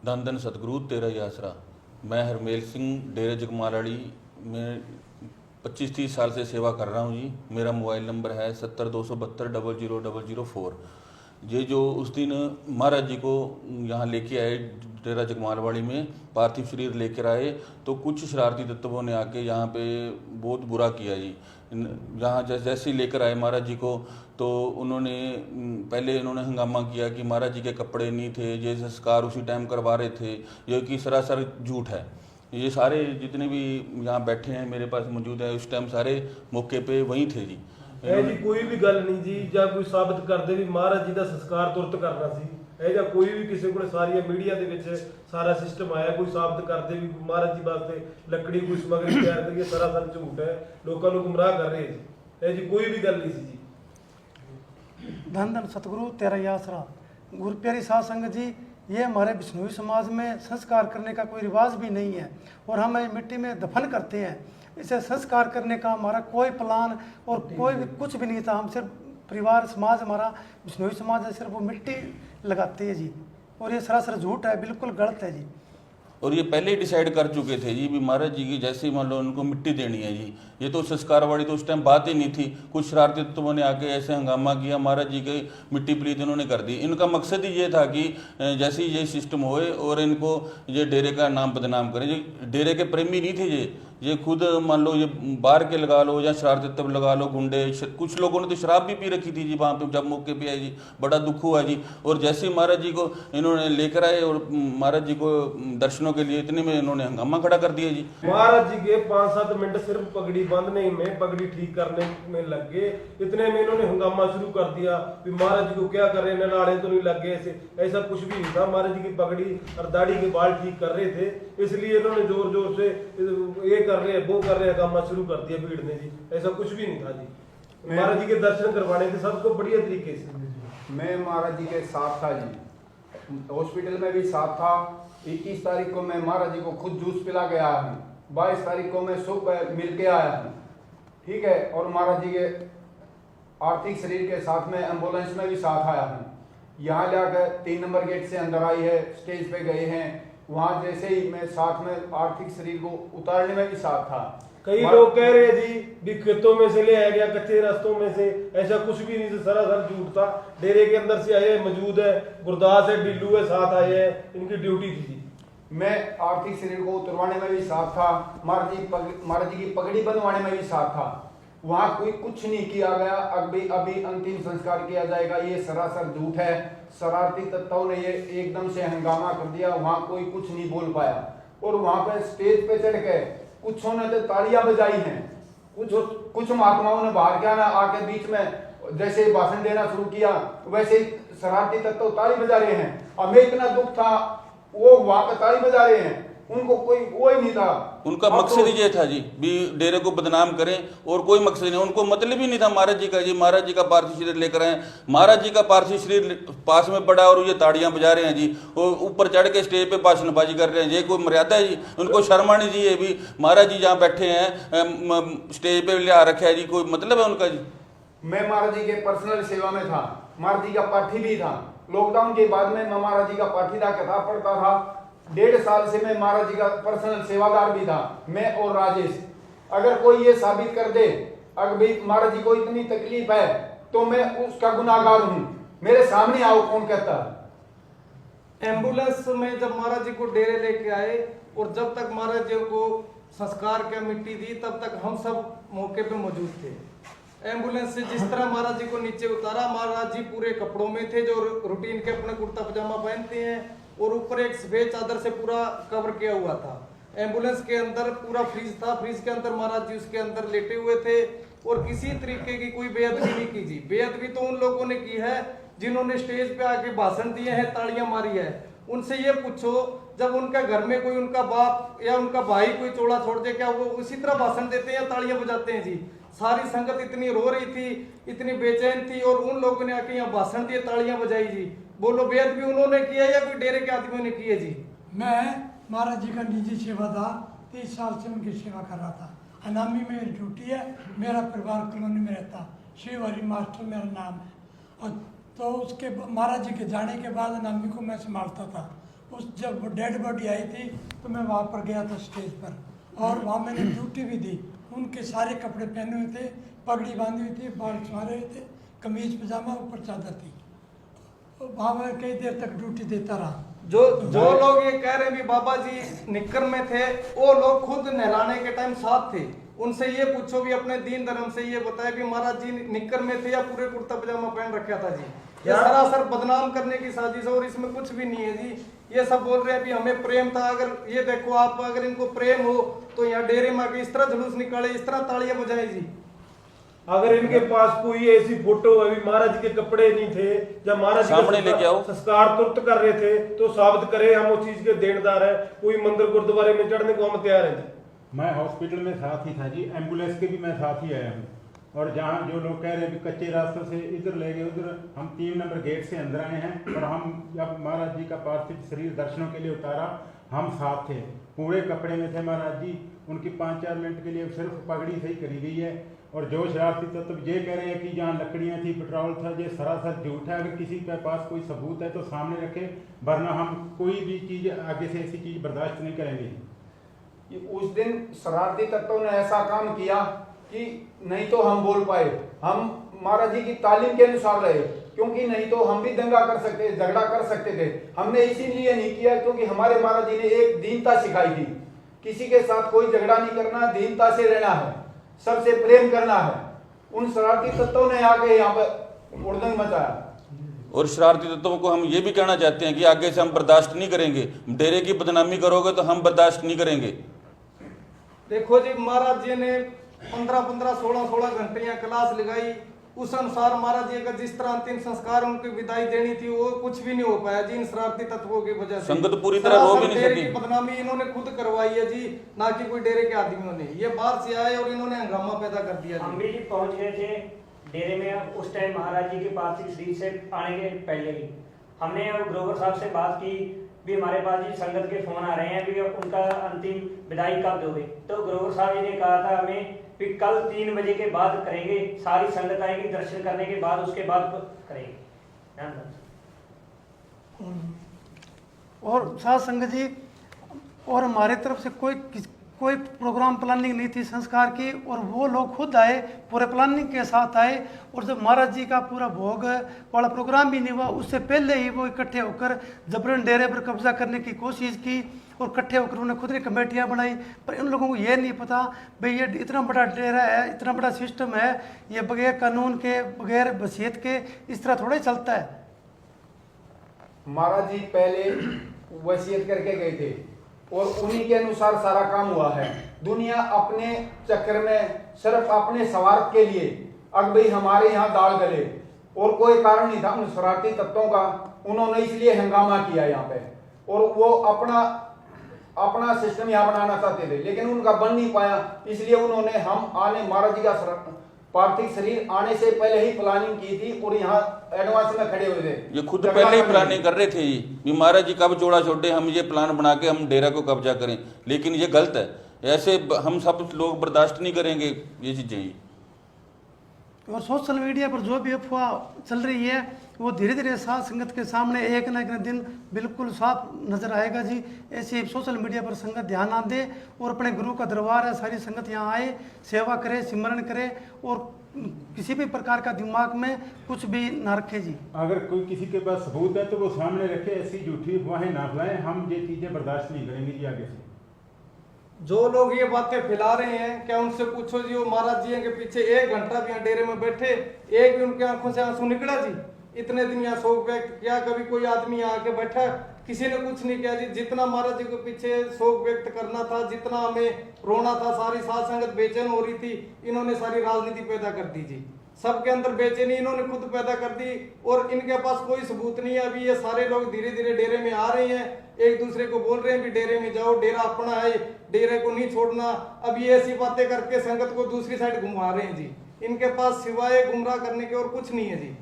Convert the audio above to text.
धन धन सतगुरु तेरा ही आसरा। मैं हरमेल सिंह डेरे जगमालवाड़ी में 25-30 साल से सेवा कर रहा हूँ जी। मेरा मोबाइल नंबर है 70-272-000004। ये जो उस दिन महाराज जी को यहाँ लेके आए डेरा जगमालवाड़ी में, पार्थिव शरीर लेकर आए, तो कुछ शरारती तत्वों ने आके यहाँ पे बहुत बुरा किया जी। यहाँ जैसे ही लेकर आए महाराज जी को, तो उन्होंने पहले हंगामा किया कि महाराज जी के कपड़े नहीं थे, ये संस्कार उसी टाइम करवा रहे थे, ये कि सरासर झूठ है। ये सारे जितने भी यहाँ बैठे हैं मेरे पास मौजूद है, उस टाइम सारे मौके पे वहीं थे जी। जी कोई भी गल नहीं जी, ਜਾਂ कोई साबित करते भी महाराज जी का संस्कार तुरंत करना सी, ਜਾਂ कोई भी किसी को सारी मीडिया ਦੇ ਵਿੱਚ सारा सिस्टम आया, कोई साबित करते भी महाराज जी वास्ते लकड़ी कोई समग्री तैयार करिए, सरासर झूठ है, लोगों को गुमराह कर रहे हैं जी। कोई भी गल नहीं सी जी। धन धन सतगुरु तेरा ही आसरा। गुरु प्यारी साध संगत जी, ये हमारे बिश्नोई समाज में संस्कार करने का कोई रिवाज भी नहीं है और हम मिट्टी में दफन करते हैं। इसे संस्कार करने का हमारा कोई प्लान और कोई भी कुछ भी नहीं था। हम सिर्फ परिवार समाज, हमारा बिश्नोई समाज है, सिर्फ वो मिट्टी लगाते हैं जी। और ये सरासर झूठ है, बिल्कुल गलत है जी। और ये पहले ही डिसाइड कर चुके थे जी भी महाराज जी की जैसे ही मान लो उनको मिट्टी देनी है जी। ये तो संस्कार वाली तो उस टाइम बात ही नहीं थी। कुछ शरारती तत्वों ने आके ऐसे हंगामा किया, महाराज जी की मिट्टी प्लीत इन्होंने कर दी। इनका मकसद ही ये था कि जैसे ही ये सिस्टम होए और इनको ये डेरे का नाम बदनाम करें। ये डेरे के प्रेमी नहीं थे ये खुद मान लो ये बाहर के लगा लो या शरारती तत्व लगा लो, गुंडे। कुछ लोगों ने तो शराब भी पी रखी थी जी वहाँ पे जब मौके पे आए जी। बड़ा दुख हुआ जी। और जैसे ही महाराज जी को इन्होंने लेकर आए और महाराज जी को दर्शनों के लिए, इतने में इन्होंने हंगामा खड़ा कर दिया जी। महाराज जी के 5-7 मिनट सिर्फ पगड़ी बांधने में, पगड़ी ठीक करने में लग गए। इतने में इन्होंने हंगामा शुरू कर दिया कि महाराज जी को क्या कर रहे हैं, नलाड़े तो नहीं लग गए। ऐसा कुछ भी नहीं था। महाराज जी की पगड़ी और दाढ़ी के बाल ठीक कर रहे थे, इसलिए इन्होंने जोर जोर से ये कर रहे हैं वो कर रहे हैं हंगामा शुरू कर दिया भीड़ ने जी। ऐसा कुछ भी नहीं था जी। महाराज जी के दर्शन करवाने थे सबको बढ़िया तरीके से। मैं महाराज जी के साथ था जी, हॉस्पिटल में भी साथ था। 21 तारीख को मैं महाराज जी को खुद जूस पिला के आया हूँ। 22 तारीख को मैं सुबह मिल के आया हूँ, ठीक है। और महाराज जी के आर्थिक शरीर के साथ में एम्बुलेंस में भी साथ आया हूँ। यहाँ जाकर 3 नंबर गेट से अंदर आई है, स्टेज पे गए हैं। वहाँ जैसे ही मैं साथ में आर्थिक शरीर को उतारने में भी साथ था। कई लोग कह रहे हैं जी भी खेतों में से ले आया गया, कच्चे रास्तों में से। ऐसा कुछ भी नहीं, सरासर झूठ था। डेरे के अंदर से आए, मौजूद है, गुरदास है, डिल्लू है, साथ आए हैं। इनकी ड्यूटी थी जी। मैं आर्थिक शरीर को उतरवाने में भी साथ था, महाराज जी की पगड़ी बंधवाने में भी साथ था। वहाँ कोई कुछ नहीं किया गया। अभी अंतिम संस्कार किया जाएगा, ये सरासर झूठ है। शरारती तत्वों ने ये एकदम से हंगामा कर दिया, वहाँ कोई कुछ नहीं बोल पाया। और वहाँ पे स्टेज पे चढ़ के कुछों ने तो तालियां बजाई हैं, कुछ महात्माओं ने बाहर क्या ना आके बीच में जैसे भाषण देना शुरू किया, वैसे शरारती तत्व ताली बजा रहे हैं। हमें इतना दुख था, वो वहाँ पे ताली बजा रहे हैं, उनको कोई वो ही नहीं था। उनका मकसद ही ये था जी भी डेरे को बदनाम करें, और कोई मकसद नहीं। उनको मतलब ही नहीं था महाराज जी का जी। महाराज जी का पार्थिव शरीर लेकर आए, महाराज जी का पार्थिव शरीर पास में पड़ा और ये ताड़ियां बजा रहे हैं जी। वो ऊपर चढ़ के स्टेज पे भाषणबाजी कर रहे हैं। ये कोई मर्यादा है जी? उनको शर्म आनी चाहिए भी। महाराज जी जहाँ बैठे हैं स्टेज पे ले आ रखे है जी, कोई मतलब है उनका जी? मैं महाराज जी के पर्सनल सेवा में था, महाराज जी का पाठी भी था। लॉकडाउन के बाद में मैं महाराज जी का पाठीदार किताब पढ़ता था। 1.5 साल से मैं महाराज जी का पर्सनल सेवादार भी था, मैं और राजेश। अगर कोई ये साबित कर दे अगर भाई महाराज जी को इतनी तकलीफ है तो मैं उसका गुनाहगार हूँ। मेरे सामने आओ, कौन कहता है? एम्बुलेंस में जब महाराज जी को डेरे लेके आए और जब तक महाराज जी को संस्कार का मिट्टी दी, तब तक हम सब मौके पे मौजूद थे। एम्बुलेंस से जिस तरह महाराज जी को नीचे उतारा, महाराज जी पूरे कपड़ों में थे जो रूटीन के अपने कुर्ता पजामा पहनते हैं, और ऊपर एक सफेद चादर से पूरा कवर किया हुआ था। एम्बुलेंस के अंदर पूरा फ्रिज था, फ्रिज के अंदर महाराज जी उसके अंदर लेटे हुए थे। और किसी तरीके की कोई बेअदबी नहीं की जी। बेअदबी तो उन लोगों ने की है जिन्होंने स्टेज पे आके भाषण दिए हैं, तालियां मारी है। उनसे ये पूछो, जब उनका घर में कोई उनका बाप या उनका भाई कोई चोला छोड़ दे, क्या वो उसी तरह भाषण देते हैं या तालियां बजाते हैं जी? सारी संगत इतनी रो रही थी, इतनी बेचैन थी, और उन लोगों ने आके यहाँ भाषण दिए, तालियां बजाई जी। बोलो, बेअदबी उन्होंने किया या कोई डेरे के आदमियों ने की है जी? मैं महाराज जी का निजी सेवादार 30 साल से उनकी सेवा कर रहा था। अनामी में मेरी ड्यूटी है, मेरा परिवार कॉलोनी में रहता, शिव हरि मास्टर मेरा नाम है। और तो उसके महाराज जी के जाने के बाद अनामी को मैं संभालता था। उस जब डेड बॉडी आई थी तो मैं वहाँ पर गया था स्टेज पर, और वहाँ मैंने ड्यूटी भी दी। उनके सारे कपड़े पहने हुए थे, पगड़ी बांधी हुई थी, बाल छुआरे हुए थे, कमीज पजामा, ऊपर चादर थी। वहाँ मैं कई देर तक ड्यूटी देता रहा। जो लोग ये कह रहे हैं भी बाबा जी निक्कर में थे, वो लोग खुद नहलाने के टाइम साथ थे। उनसे ये पूछो भी अपने दीन धर्म से ये बताए भी महाराज जी निक्कर में थे या पूरे कुर्ता पजामा पहन रखा था जी। ये सरासर बदनाम करने की साजिश है और इसमें कुछ भी नहीं है जी। ये सब बोल रहे हैं भी हमें प्रेम था। अगर ये देखो आप, अगर इनको प्रेम हो तो यहाँ डेरे में आके इस तरह जुलूस निकाले, इस तरह तालियां बजाए जी। अगर इनके पास कोई ऐसी फोटो अभी महाराज जी के कपड़े नहीं थे या महाराज जी सामने लेके आओ। संस्कार तुरंत कर रहे थे तो साबित करे हम उस चीज के देनदार है। कोई मंदिर गुरुद्वारे में चढ़ने को हम तैयार हैं। मैं हॉस्पिटल में साथ ही था जी, एम्बुलेंस के भी मैं साथ ही आया हूँ। और जहाँ जो लोग कह रहे हैं कि कच्चे रास्तों से इधर ले गए उधर, हम 3 नंबर गेट से अंदर आए हैं। और हम जब महाराज जी का पार्थिव शरीर दर्शनों के लिए उतारा, हम साथ थे, पूरे कपड़े में थे महाराज जी। उनकी 5-4 मिनट के लिए सिर्फ पगड़ी सही करी गई है। और जो शरारती तत्व ये कह रहे हैं कि जहाँ लकड़ियाँ थी, पेट्रोल था, ये सरासर झूठ है। अगर किसी के पास कोई सबूत है तो सामने रखे, वरना हम कोई भी चीज़ आगे से ऐसी चीज़ बर्दाश्त नहीं करेंगे। उस दिन शरारती तत्वों ने ऐसा काम किया कि नहीं तो हम बोल पाए, हम महाराज जी की तालीम के अनुसार रहे, क्योंकि नहीं तो हम भी दंगा कर सकते, झगड़ा कर सकते थे। हमने इसीलिए नहीं किया क्योंकि हमारे महाराज जी ने एक दीनता सिखाई थी, किसी के साथ कोई झगड़ा नहीं करना, दीनता से रहना है, सबसे प्रेम करना है। उन शरारती तत्वों ने आके यहाँ पर उड़दंग मचाया। और शरारती तत्वों को हम ये भी कहना चाहते हैं कि आगे से हम बर्दाश्त नहीं करेंगे। डेरे की बदनामी करोगे तो हम बर्दाश्त नहीं करेंगे। देखो जी, महाराज जी ने 15-15, 16-16 घंटे यहाँ क्लास लगाई। उस अनुसार महाराज जी का जिस तरह अंतिम संस्कार उनकी विदाई देनी थी वो कुछ भी नहीं हो पाया जी, इन शरारती तत्वों की वजह से। संगत पूरी तरह रो भी नहीं डेरे सकी। की बदनामी इन्होंने खुद करवाई है जी, ना कि कोई डेरे के आदमियों ने। ये बाहर से आए और इन्होंने हंगामा पैदा कर दिया। हम भी जी पहुंच गए थे डेरे में उस टाइम महाराज जी के पार्थिव शरीर से आने के पहले ही। हमने ग्रोवर साहब से बात की भी हमारे पास जी संगत के फोन आ रहे हैं भी उनका अंतिम विदाई कब दोगे। तो ग्रोवर साहब जी ने कहा था हमें कि कल 3 बजे के बाद करेंगे, सारी संगत आएगी दर्शन करने के बाद, उसके बाद करेंगे। और साथ संगत जी, और हमारे तरफ से कोई प्रोग्राम प्लानिंग नहीं थी संस्कार की, और वो लोग खुद आए, पूरे प्लानिंग के साथ आए। और जब महाराज जी का पूरा भोग वाला प्रोग्राम भी नहीं हुआ, उससे पहले ही वो इकट्ठे होकर जबरन डेरे पर कब्जा करने की कोशिश की, और इकट्ठे होकर उन्होंने खुद ने कमेटियाँ बनाई। पर इन लोगों को ये नहीं पता भाई ये इतना बड़ा डेरा है, इतना बड़ा सिस्टम है, ये बगैर कानून के, बगैर वसीयत के इस तरह थोड़ा ही चलता है। महाराज जी पहले वसीयत करके गए थे और उन्हीं के अनुसार सारा काम हुआ है। दुनिया अपने चक्कर में सिर्फ अपने स्वार्थ के लिए अब भाई हमारे यहाँ दाल गले, और कोई कारण नहीं था उन शरारती तत्वों का। उन्होंने इसलिए हंगामा किया यहाँ पे, और वो अपना सिस्टम यहाँ बनाना चाहते थे, लेकिन उनका बन नहीं पाया। इसलिए उन्होंने हम आने महाराज जी का पार्थिव शरीर आने से पहले ही प्लानिंग की थी और यहाँ एडवांस में खड़े हुए थे। ये खुद पहले ही प्लानिंग कर रहे थे जी, महाराज जी कब जोड़ा छोड़े, हम ये प्लान बना के हम डेरा को कब्जा करें। लेकिन ये गलत है, ऐसे हम सब लोग बर्दाश्त नहीं करेंगे ये चीजें ही। और सोशल मीडिया पर जो भी अफवाह चल रही है वो धीरे धीरे साथ संगत के सामने एक न एक दिन बिल्कुल साफ नजर आएगा जी। ऐसे सोशल मीडिया पर संगत ध्यान ना दे और अपने गुरु का दरबार है, सारी संगत यहाँ आए, सेवा करे, सिमरन करे, और किसी भी प्रकार का दिमाग में कुछ भी ना रखे जी। अगर कोई किसी के पास सबूत है तो वो सामने रखे, ऐसी झूठी अफवाहें ना फैलाएं। हम ये चीज़ें बर्दाश्त नहीं करेंगे जी आगे से। जो लोग ये बातें फैला रहे हैं, क्या उनसे पूछो जी, वो महाराज जी के पीछे 1 घंटा भी यहाँ डेरे में बैठे, एक भी उनके आंखों से आंसू निकला जी? इतने दिन यहाँ शोक व्यक्त किया, कभी कोई आदमी यहाँ आके बैठा, किसी ने कुछ नहीं किया जी। जितना महाराज जी के पीछे शोक व्यक्त करना था, जितना हमें रोना था, सारी साध संगत बेचैन हो रही थी, इन्होंने सारी राजनीति पैदा कर दी जी। सबके अंदर बेचैनी इन्होंने खुद पैदा कर दी, और इनके पास कोई सबूत नहीं है। अभी ये सारे लोग धीरे धीरे डेरे में आ रहे हैं, एक दूसरे को बोल रहे हैं कि डेरे में जाओ, डेरा अपना है, डेरे को नहीं छोड़ना। अब ये ऐसी बातें करके संगत को दूसरी साइड घुमा रहे हैं जी। इनके पास सिवाय गुमराह करने के और कुछ नहीं है जी।